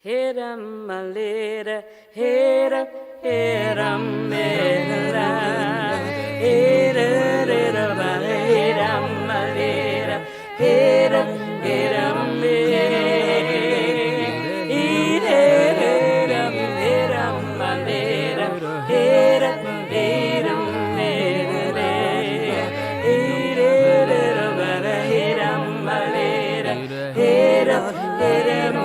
Hit 'em a little, hit 'em, hit 'em, hit 'em, hit 'em, hit 'em a little, hit 'em, hit 'em, hit 'em, hit 'em a little, hit 'em, hit 'em, hit 'em, hit 'em a little, hit 'em, hit 'em.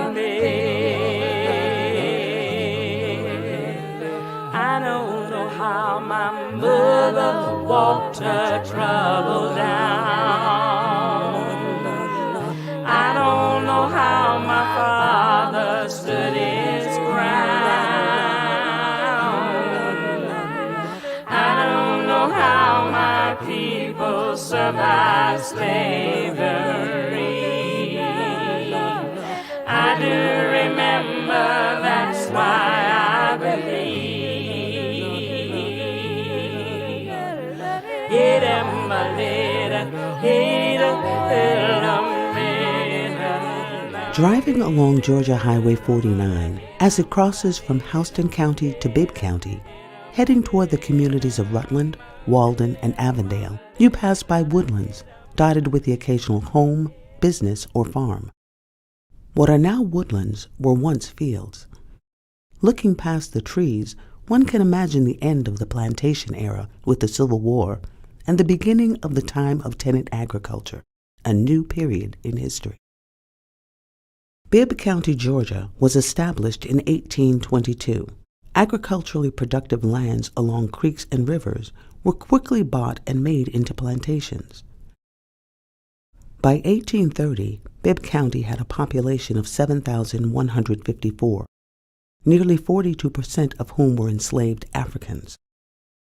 I don't know how my mother walked her trouble down. I don't know how my father stood his ground. I don't know how my people survived slavery. I do remember, that's why I believe. Hit 'em a little, hit 'em, hit 'em, hit 'em. Driving along Georgia Highway 49, as it crosses from Houston County to Bibb County, heading toward the communities of Rutland, Walden, and Avondale, you pass by woodlands dotted with the occasional home, business, or farm. What are now woodlands were once fields. Looking past the trees, one can imagine the end of the plantation era with the Civil War and the beginning of the time of tenant agriculture, a new period in history. Bibb County, Georgia, was established in 1822. Agriculturally productive lands along creeks and rivers were quickly bought and made into plantations. By 1830, Bibb County had a population of 7,154, nearly 42% of whom were enslaved Africans.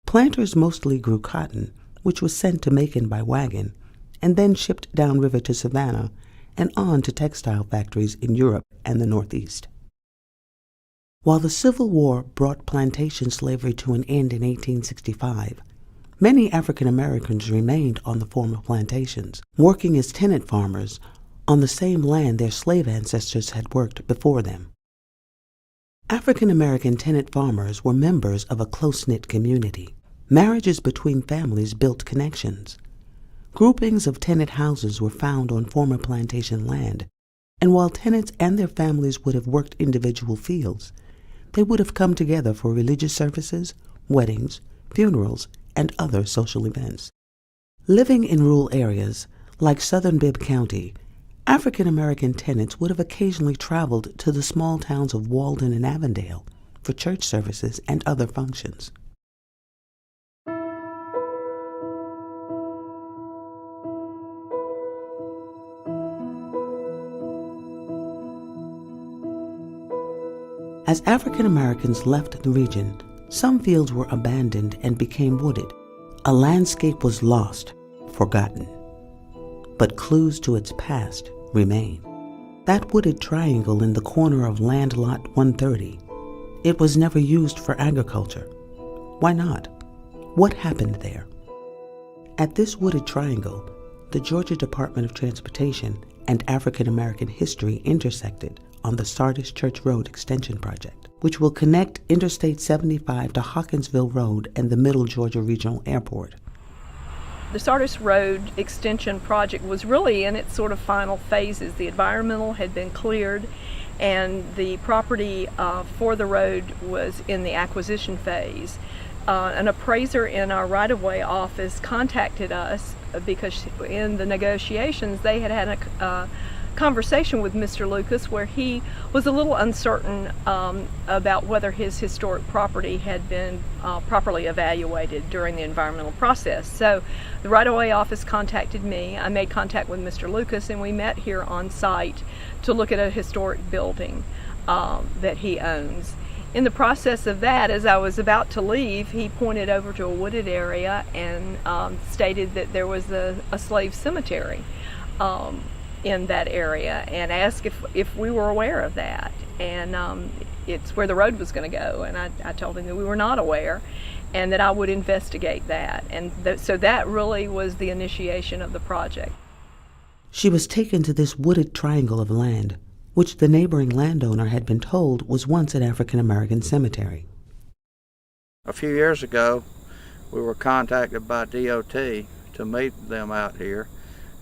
Planters mostly grew cotton, which was sent to Macon by wagon, and then shipped downriver to Savannah and on to textile factories in Europe and the Northeast. While the Civil War brought plantation slavery to an end in 1865, many African Americans remained on the former plantations, working as tenant farmers on the same land their slave ancestors had worked before them. African American tenant farmers were members of a close-knit community. Marriages between families built connections. Groupings of tenant houses were found on former plantation land, and while tenants and their families would have worked individual fields, they would have come together for religious services, weddings, funerals, and other social events. Living in rural areas, like southern Bibb County, African American tenants would have occasionally traveled to the small towns of Walden and Avondale for church services and other functions. As African Americans left the region, some fields were abandoned and became wooded. A landscape was lost, forgotten. But clues to its past remain. That wooded triangle in the corner of Land Lot 130, it was never used for agriculture. Why not? What happened there? At this wooded triangle, the Georgia Department of Transportation and African American history intersected on the Sardis Church Road Extension Project, which will connect Interstate 75 to Hawkinsville Road and the Middle Georgia Regional Airport. The Sardis Road Extension Project was really in its sort of final phases. The environmental had been cleared and the property for the road was in the acquisition phase. An appraiser in our right-of-way office contacted us because in the negotiations they had had a conversation with Mr. Lucas where he was a little uncertain about whether his historic property had been properly evaluated during the environmental process. So the right-of-way office contacted me. I made contact with Mr. Lucas and we met here on site to look at a historic building that he owns. In the process of that, as I was about to leave, he pointed over to a wooded area and stated that there was a slave cemetery in that area and asked if we were aware of that. And it's where the road was going to go. And I told him that we were not aware and that I would investigate that. And so that really was the initiation of the project. She was taken to this wooded triangle of land, which the neighboring landowner had been told was once an African American cemetery. A few years ago, we were contacted by DOT to meet them out here,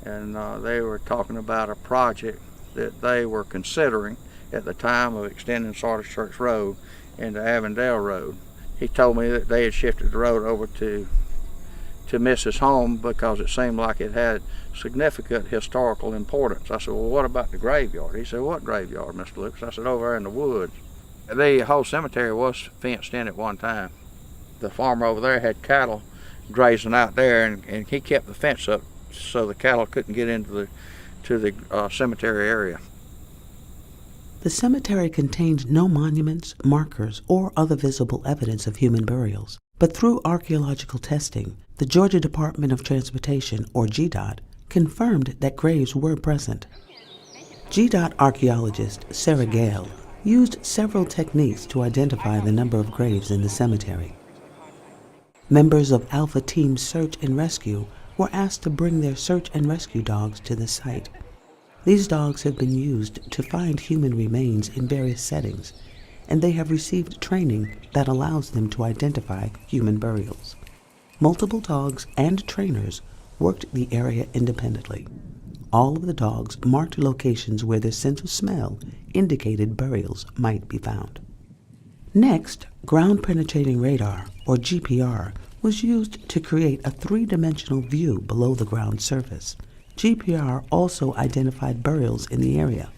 and they were talking about a project that they were considering at the time of extending Sardis Church Road into Avondale Road. He told me that they had shifted the road over to Mrs. Home because it seemed like it had significant historical importance. I said, well, what about the graveyard? He said, what graveyard, Mr. Lucas? I said, over there in the woods. The whole cemetery was fenced in at one time. The farmer over there had cattle grazing out there, and he kept the fence up so the cattle couldn't get into the cemetery area. The cemetery contained no monuments, markers, or other visible evidence of human burials. But through archaeological testing, the Georgia Department of Transportation, or GDOT, confirmed that graves were present. GDOT archaeologist Sarah Gale used several techniques to identify the number of graves in the cemetery. Members of Alpha Team Search and Rescue were asked to bring their search and rescue dogs to the site. These dogs have been used to find human remains in various settings, and they have received training that allows them to identify human burials. Multiple dogs and trainers worked the area independently. All of the dogs marked locations where their sense of smell indicated burials might be found. Next, ground-penetrating radar, or GPR, was used to create a three-dimensional view below the ground surface. GPR also identified burials in the area.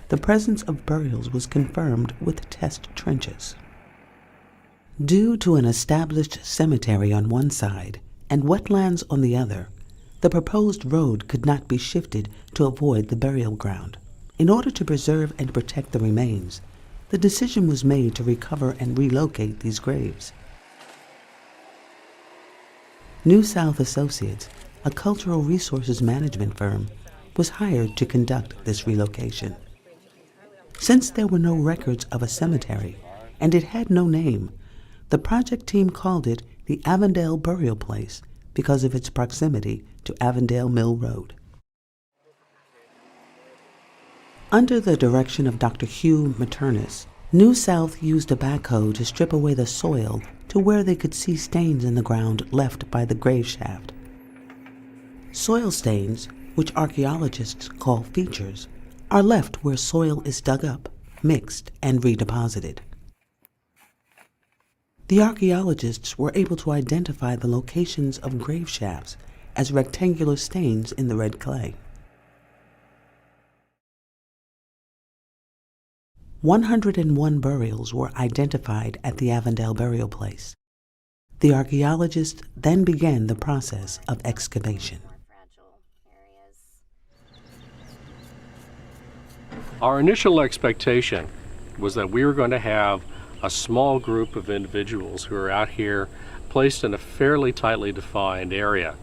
The presence of burials was confirmed with test trenches. Due to an established cemetery on one side and wetlands on the other, the proposed road could not be shifted to avoid the burial ground. In order to preserve and protect the remains, the decision was made to recover and relocate these graves. New South Associates, a cultural resources management firm, was hired to conduct this relocation. Since there were no records of a cemetery and it had no name, the project team called it the Avondale Burial Place because of its proximity to Avondale Mill Road. Under the direction of Dr. Hugh Maternus, New South used a backhoe to strip away the soil to where they could see stains in the ground left by the grave shaft. Soil stains, which archaeologists call features, are left where soil is dug up, mixed, and redeposited. The archaeologists were able to identify the locations of grave shafts as rectangular stains in the red clay. 101 burials were identified at the Avondale Burial Place. The archaeologists then began the process of excavation. Our initial expectation was that we were going to have a small group of individuals who are out here placed in a fairly tightly defined area.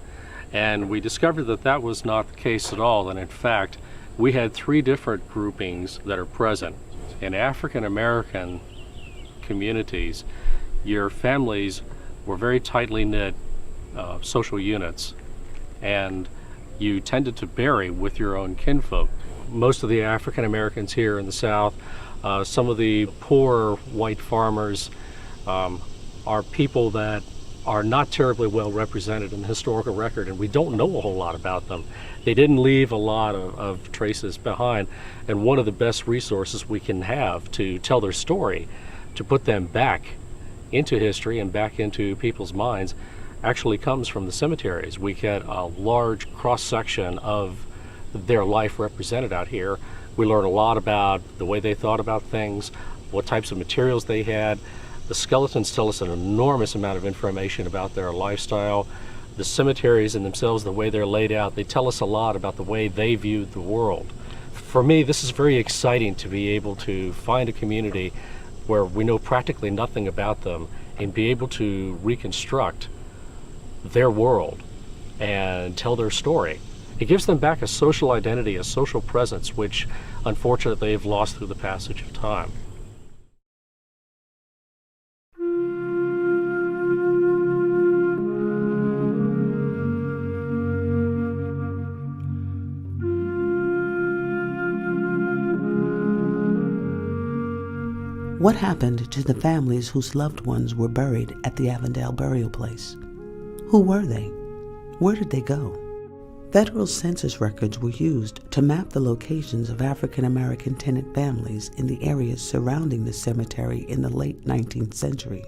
And we discovered that that was not the case at all, and in fact, we had three different groupings that are present. In African American communities, your families were very tightly knit social units, and you tended to bury with your own kinfolk. Most of the African Americans here in the South, some of the poor white farmers are people that are not terribly well represented in the historical record, and we don't know a whole lot about them. They didn't leave a lot of traces behind, and one of the best resources we can have to tell their story, to put them back into history and back into people's minds, actually comes from the cemeteries. We get a large cross-section of their life represented out here. We learn a lot about the way they thought about things, what types of materials they had. The skeletons tell us an enormous amount of information about their lifestyle. The cemeteries in themselves, the way they're laid out, they tell us a lot about the way they viewed the world. For me, this is very exciting to be able to find a community where we know practically nothing about them and be able to reconstruct their world and tell their story. It gives them back a social identity, a social presence, which unfortunately they've lost through the passage of time. What happened to the families whose loved ones were buried at the Avondale burial place? Who were they? Where did they go? Federal census records were used to map the locations of African American tenant families in the areas surrounding the cemetery in the late 19th century.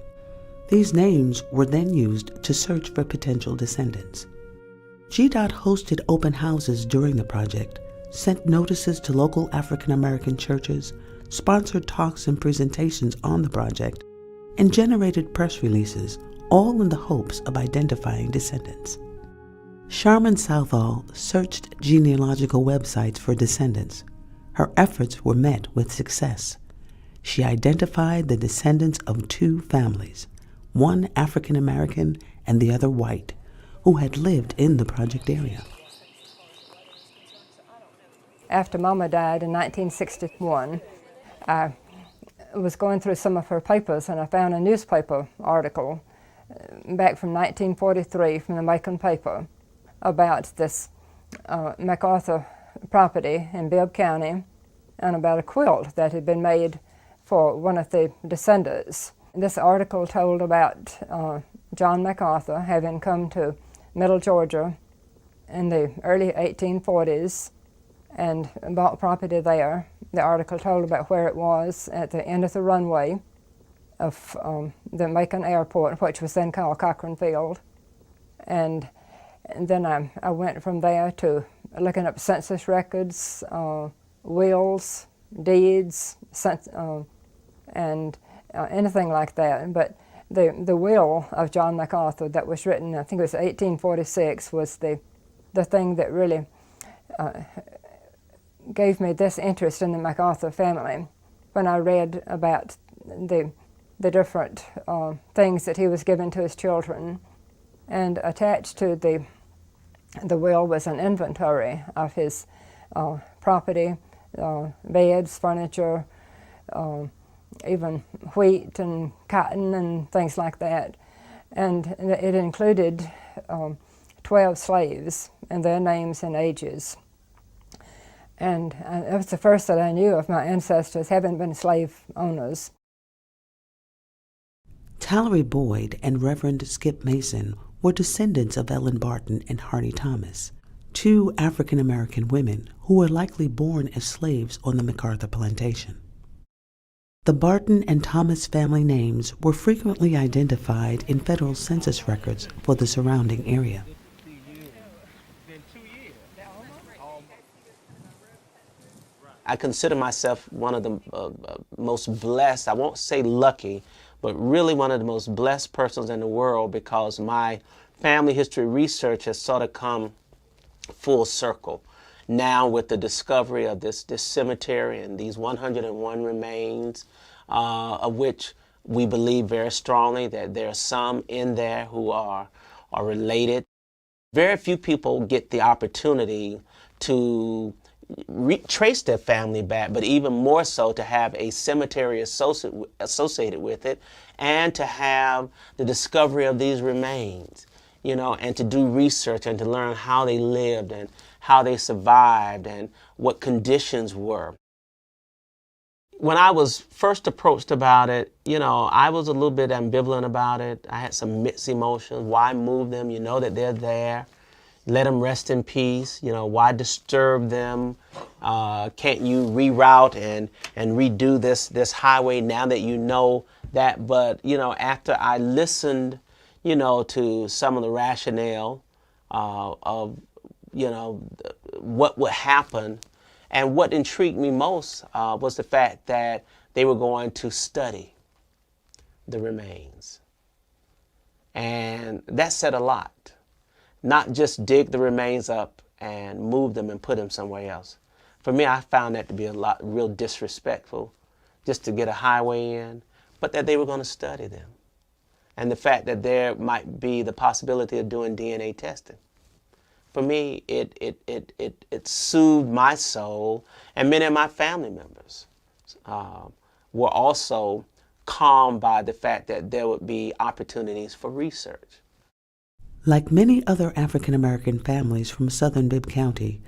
These names were then used to search for potential descendants. GDOT hosted open houses during the project, sent notices to local African American churches, sponsored talks and presentations on the project, and generated press releases, all in the hopes of identifying descendants. Sharman Southall searched genealogical websites for descendants. Her efforts were met with success. She identified the descendants of two families, one African American and the other white, who had lived in the project area. After Mama died in 1961, I was going through some of her papers and I found a newspaper article back from 1943 from the Macon paper about this MacArthur property in Bibb County and about a quilt that had been made for one of the descendants. This article told about John MacArthur having come to Middle Georgia in the early 1840s and bought property there. The article told about where it was at the end of the runway of the Macon Airport, which was then called Cochran Field. And then I went from there to looking up census records, wills, deeds, and anything like that. But the will of John MacArthur that was written, I think it was 1846, was the thing that really gave me this interest in the MacArthur family. When I read about the different things that he was given to his children, and attached to the will was an inventory of his property, beds, furniture, even wheat and cotton and things like that. And it included 12 slaves and their names and ages. And it was the first that I knew of my ancestors having been slave owners. Tallery Boyd and Reverend Skip Mason were descendants of Ellen Barton and Hardy Thomas, two African American women who were likely born as slaves on the MacArthur plantation. The Barton and Thomas family names were frequently identified in federal census records for the surrounding area. I consider myself one of the most blessed, I won't say lucky, but really one of the most blessed persons in the world, because my family history research has sort of come full circle. Now with the discovery of this cemetery and these 101 remains, of which we believe very strongly that there are some in there who are related. Very few people get the opportunity to trace their family back, but even more so to have a cemetery associated with it, and to have the discovery of these remains, you know, and to do research and to learn how they lived and how they survived and what conditions were. When I was first approached about it, you know, I was a little bit ambivalent about it. I had some mixed emotions. Why move them? You know that they're there. Let them rest in peace. You know, why disturb them? Can't you reroute and redo this highway now that you know that? But, you know, after I listened, you know, to some of the rationale of, you know, what would happen, and what intrigued me most was the fact that they were going to study the remains. And that said a lot. Not just dig the remains up and move them and put them somewhere else. For me, I found that to be real disrespectful, just to get a highway in, but that they were going to study them. And the fact that there might be the possibility of doing DNA testing. For me, it soothed my soul, and many of my family members were also calmed by the fact that there would be opportunities for research. Like many other African American families from southern Bibb County,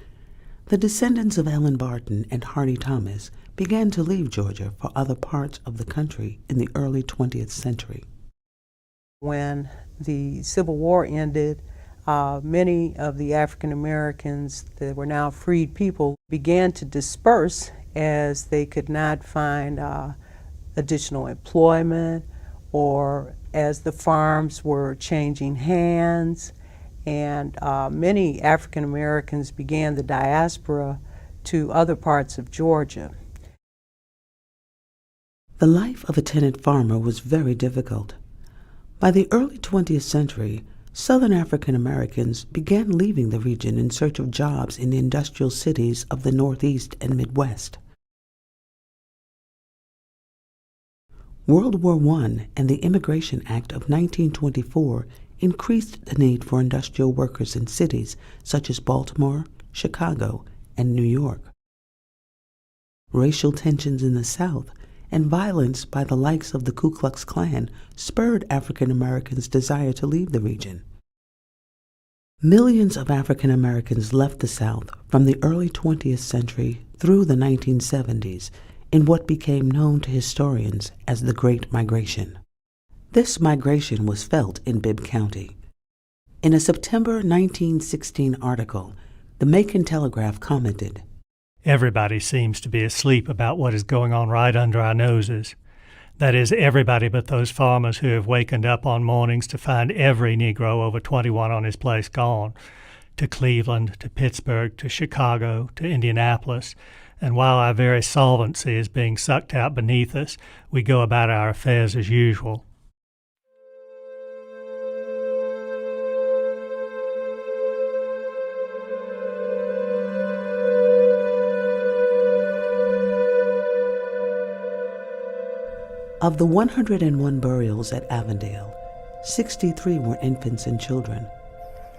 The descendants of Ellen Barton and Hardy Thomas began to leave Georgia for other parts of the country in the early 20th century. When the Civil War ended, many of the African Americans that were now freed people began to disperse as they could not find additional employment, or as the farms were changing hands, and many African Americans began the diaspora to other parts of Georgia. The life of a tenant farmer was very difficult. By the early 20th century, Southern African Americans began leaving the region in search of jobs in the industrial cities of the Northeast and Midwest. World War I and the Immigration Act of 1924 increased the need for industrial workers in cities such as Baltimore, Chicago, and New York. Racial tensions in the South and violence by the likes of the Ku Klux Klan spurred African Americans' desire to leave the region. Millions of African Americans left the South from the early 20th century through the 1970s in what became known to historians as the Great Migration. This migration was felt in Bibb County. In a September 1916 article, the Macon Telegraph commented, "Everybody seems to be asleep about what is going on right under our noses. That is, everybody but those farmers who have wakened up on mornings to find every Negro over 21 on his place gone, to Cleveland, to Pittsburgh, to Chicago, to Indianapolis, and while our very solvency is being sucked out beneath us, we go about our affairs as usual." Of the 101 burials at Avondale, 63 were infants and children,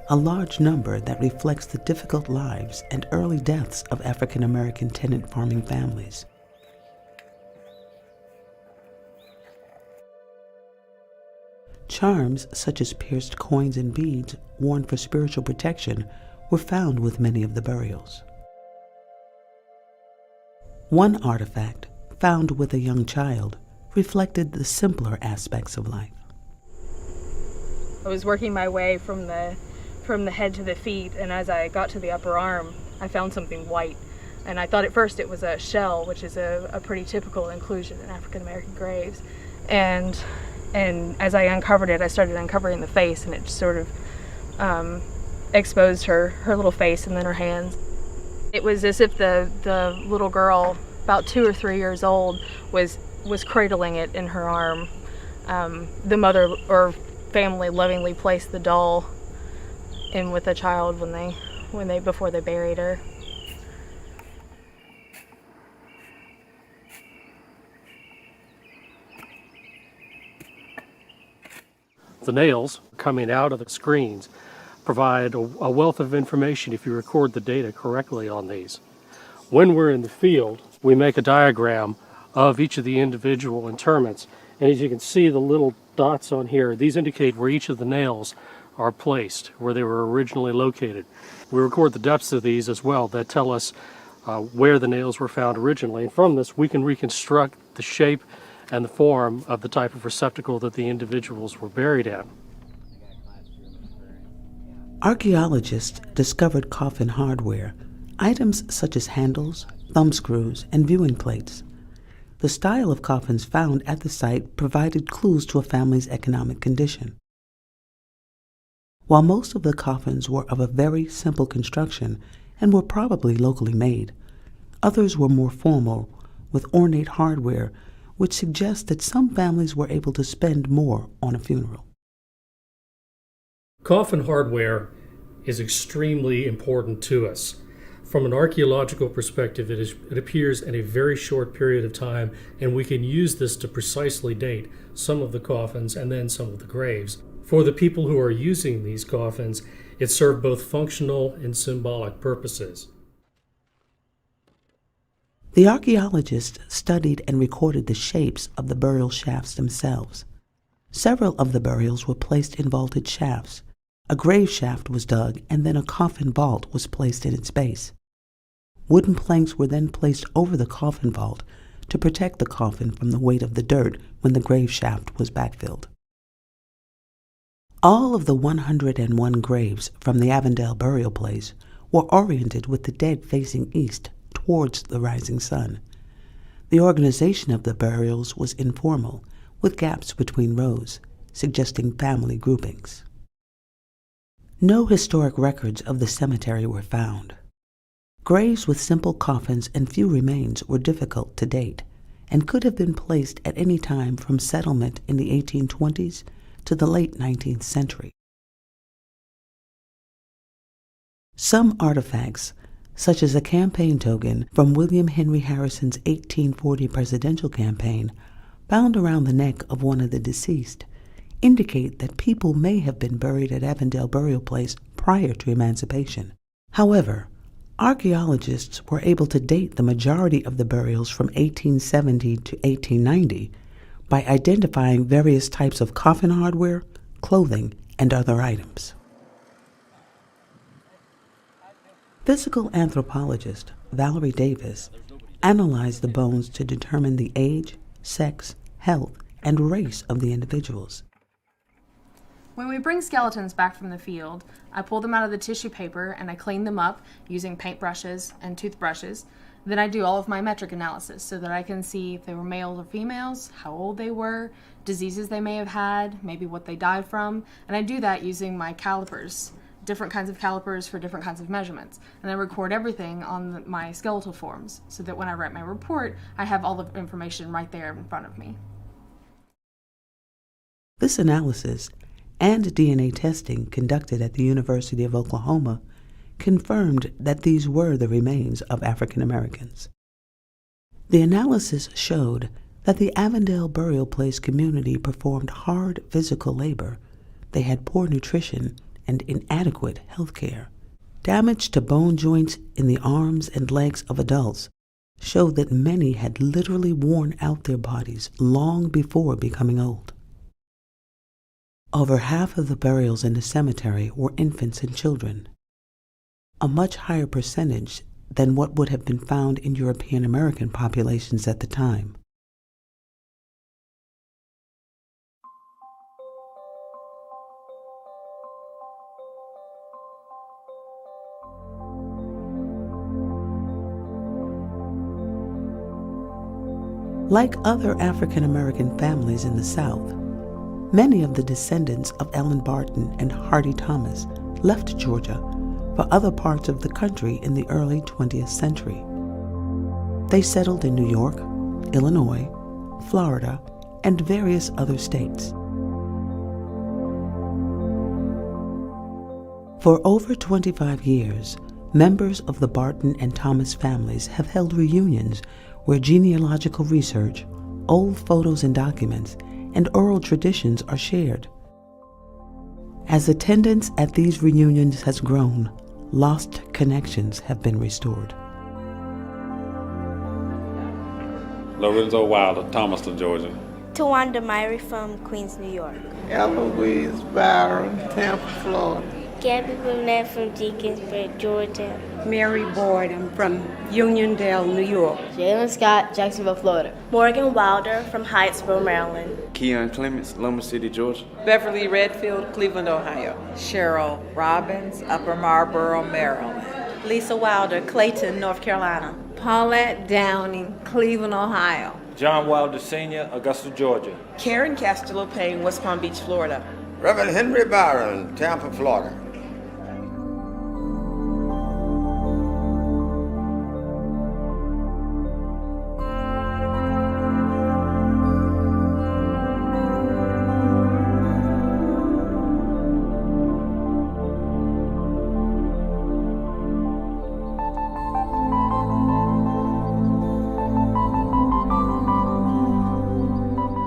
a large number that reflects the difficult lives and early deaths of African American tenant farming families. Charms such as pierced coins and beads worn for spiritual protection were found with many of the burials. One artifact, found with a young child, reflected the simpler aspects of life. I was working my way from the head to the feet, and as I got to the upper arm, I found something white. And I thought at first it was a shell, which is a pretty typical inclusion in African American graves. And as I uncovered it, I started uncovering the face, and it just sort of exposed her little face and then her hands. It was as if the little girl, about 2 or 3 years old, was cradling it in her arm. The mother or family lovingly placed the doll in with the child before they buried her. The nails coming out of the screens provide a wealth of information if you record the data correctly on these. When we're in the field, we make a diagram of each of the individual interments, and as you can see, the little dots on here, these indicate where each of the nails are placed, where they were originally located. We record the depths of these as well that tell us where the nails were found originally, and from this we can reconstruct the shape and the form of the type of receptacle that the individuals were buried in. Archaeologists discovered coffin hardware, items such as handles, thumb screws, and viewing plates. The style of coffins found at the site provided clues to a family's economic condition. While most of the coffins were of a very simple construction and were probably locally made, others were more formal, with ornate hardware, which suggests that some families were able to spend more on a funeral. Coffin hardware is extremely important to us. From an archaeological perspective, it appears in a very short period of time, and we can use this to precisely date some of the coffins and then some of the graves. For the people who are using these coffins, it served both functional and symbolic purposes. The archaeologists studied and recorded the shapes of the burial shafts themselves. Several of the burials were placed in vaulted shafts. A grave shaft was dug, and then a coffin vault was placed in its base. Wooden planks were then placed over the coffin vault to protect the coffin from the weight of the dirt when the grave shaft was backfilled. All of the 101 graves from the Avondale burial place were oriented with the dead facing east towards the rising sun. The organization of the burials was informal, with gaps between rows, suggesting family groupings. No historic records of the cemetery were found. Graves with simple coffins and few remains were difficult to date and could have been placed at any time from settlement in the 1820s to the late 19th century. Some artifacts, such as a campaign token from William Henry Harrison's 1840 presidential campaign, found around the neck of one of the deceased, indicate that people may have been buried at Avondale Burial Place prior to emancipation. However, archaeologists were able to date the majority of the burials from 1870 to 1890 by identifying various types of coffin hardware, clothing, and other items. Physical anthropologist Valerie Davis analyzed the bones to determine the age, sex, health, and race of the individuals. When we bring skeletons back from the field, I pull them out of the tissue paper and I clean them up using paintbrushes and toothbrushes. Then I do all of my metric analysis so that I can see if they were males or females, how old they were, diseases they may have had, maybe what they died from, and I do that using my calipers, different kinds of calipers for different kinds of measurements. And I record everything on my skeletal forms so that when I write my report, I have all the information right there in front of me. This analysis and DNA testing conducted at the University of Oklahoma confirmed that these were the remains of African Americans. The analysis showed that the Avondale Burial Place community performed hard physical labor. They had poor nutrition and inadequate health care. Damage to bone joints in the arms and legs of adults showed that many had literally worn out their bodies long before becoming old. Over half of the burials in the cemetery were infants and children, a much higher percentage than what would have been found in European American populations at the time. Like other African American families in the South, many of the descendants of Ellen Barton and Hardy Thomas left Georgia for other parts of the country in the early 20th century. They settled in New York, Illinois, Florida, and various other states. For over 25 years, members of the Barton and Thomas families have held reunions where genealogical research, old photos and documents, and oral traditions are shared. As attendance at these reunions has grown, lost connections have been restored. Lorenzo Wilder, Thomaston, Georgia. Tawanda Myrie from Queens, New York. Eloise Byron, Tampa, Florida. Gabby Burnett from Deaconsburg, Georgia. Mary Boyd, I'm from Uniondale, New York. Jalen Scott, Jacksonville, Florida. Morgan Wilder from Hyattsville, Maryland. Keon Clements, Loma City, Georgia. Beverly Redfield, Cleveland, Ohio. Cheryl Robbins, Upper Marlboro, Maryland. Lisa Wilder, Clayton, North Carolina. Paulette Downing, Cleveland, Ohio. John Wilder Sr., Augusta, Georgia. Karen Castillo Payne, West Palm Beach, Florida. Reverend Henry Byron, Tampa, Florida.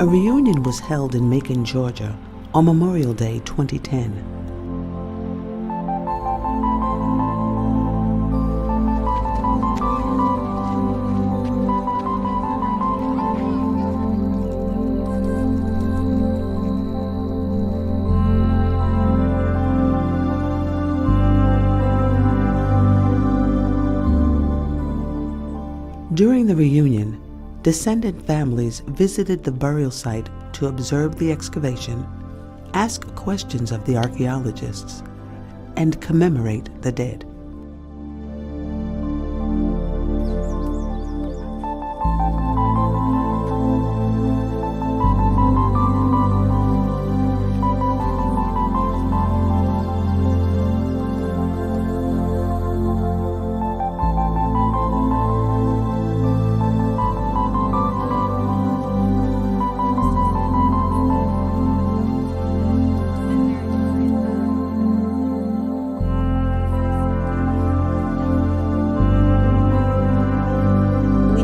A reunion was held in Macon, Georgia on Memorial Day 2010. During the reunion, descendant families visited the burial site to observe the excavation, ask questions of the archaeologists, and commemorate the dead.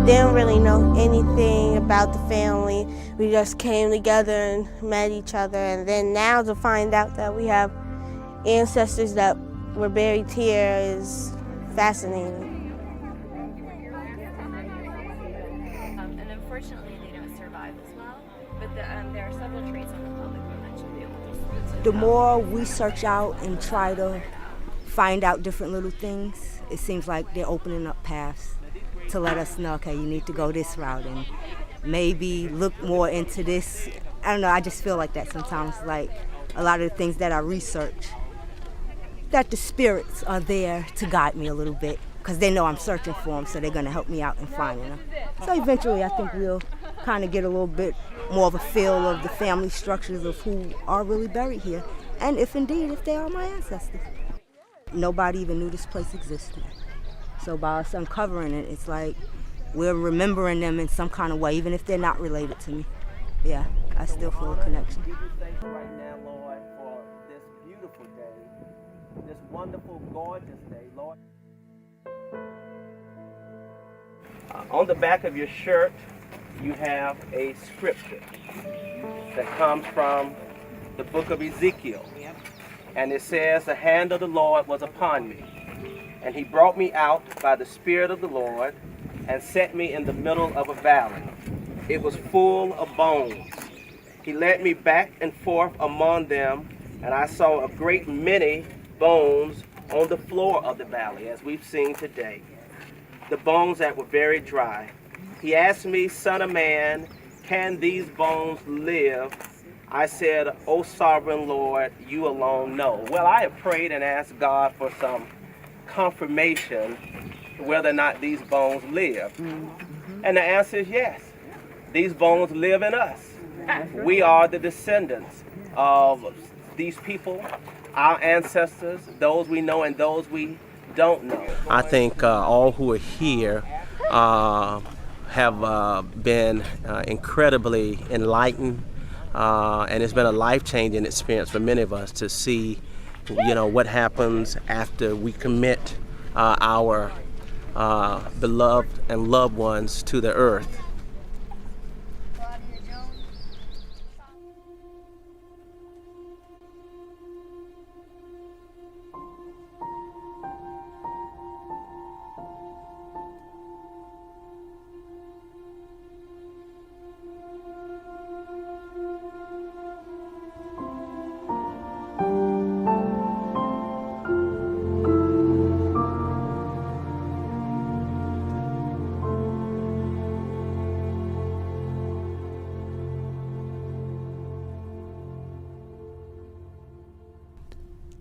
Didn't really know anything about the family. We just came together and met each other, and then now to find out that we have ancestors that were buried here is fascinating. And unfortunately they don't survive as well, but there are several traits on the public that should be able to. The more we search out and try to find out different little things, it seems like they're opening up paths to let us know, okay, you need to go this route and maybe look more into this. I don't know, I just feel like that sometimes, like a lot of the things that I research, that the spirits are there to guide me a little bit because they know I'm searching for them, so they're going to help me out in finding them. So eventually I think we'll kind of get a little bit more of a feel of the family structures of who are really buried here, and if they are my ancestors. Nobody even knew this place existed. So by us uncovering it, it's like we're remembering them in some kind of way, even if they're not related to me. Yeah, I still feel a connection. Thank you right now, Lord, for this beautiful day, this wonderful, gorgeous day, Lord. On the back of your shirt, you have a scripture that comes from the book of Ezekiel. And it says, "The hand of the Lord was upon me, and he brought me out by the Spirit of the Lord and set me in the middle of a valley. It was full of bones. He led me back and forth among them, and I saw a great many bones on the floor of the valley, as we've seen today, the bones that were very dry. He asked me, 'Son of man, can these bones live?' I said, 'O sovereign Lord, you alone know.'" Well, I have prayed and asked God for some confirmation whether or not these bones live. And the answer is yes. These bones live in us. We are the descendants of these people, our ancestors, those we know and those we don't know. I think all who are here have been incredibly enlightened, and it's been a life-changing experience for many of us to see what happens after we commit our beloved and loved ones to the earth.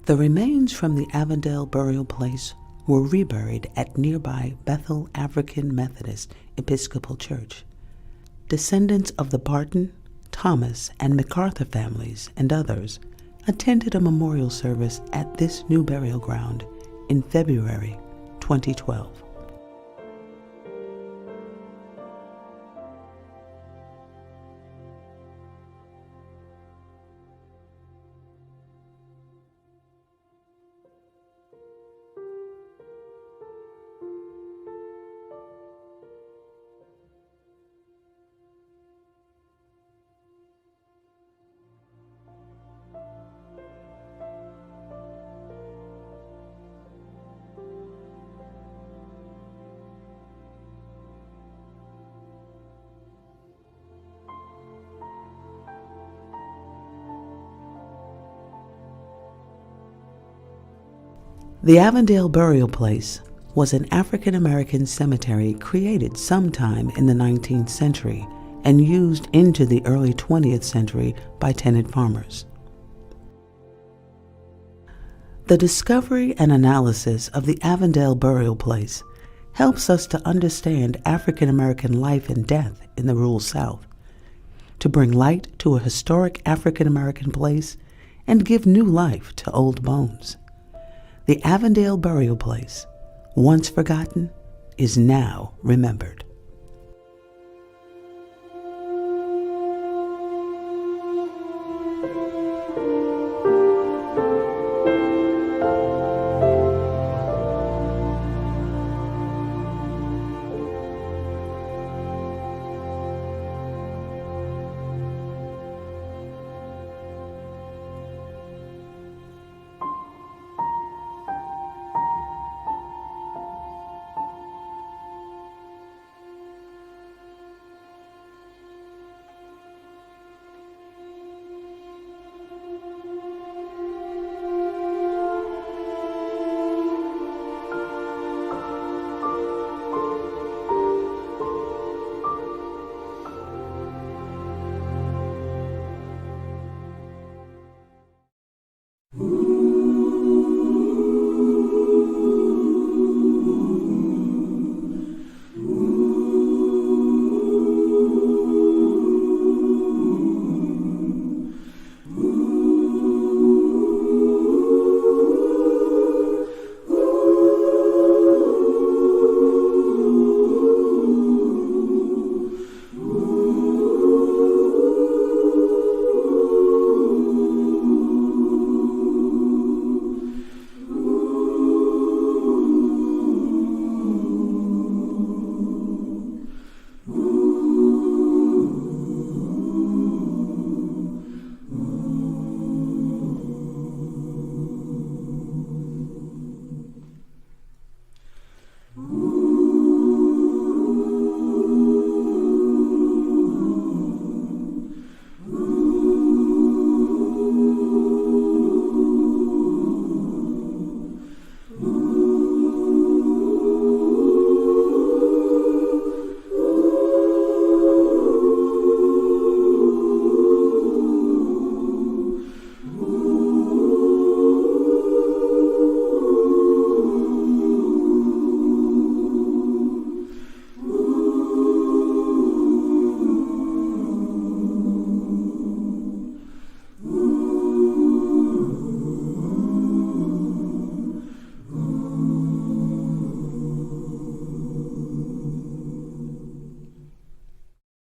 The remains from the Avondale burial place were reburied at nearby Bethel African Methodist Episcopal Church. Descendants of the Barton, Thomas, and MacArthur families and others attended a memorial service at this new burial ground in February 2012. The Avondale burial place was an African American cemetery created sometime in the 19th century and used into the early 20th century by tenant farmers. The discovery and analysis of the Avondale burial place helps us to understand African American life and death in the rural South, to bring light to a historic African American place and give new life to old bones. The Avondale burial place, once forgotten, is now remembered.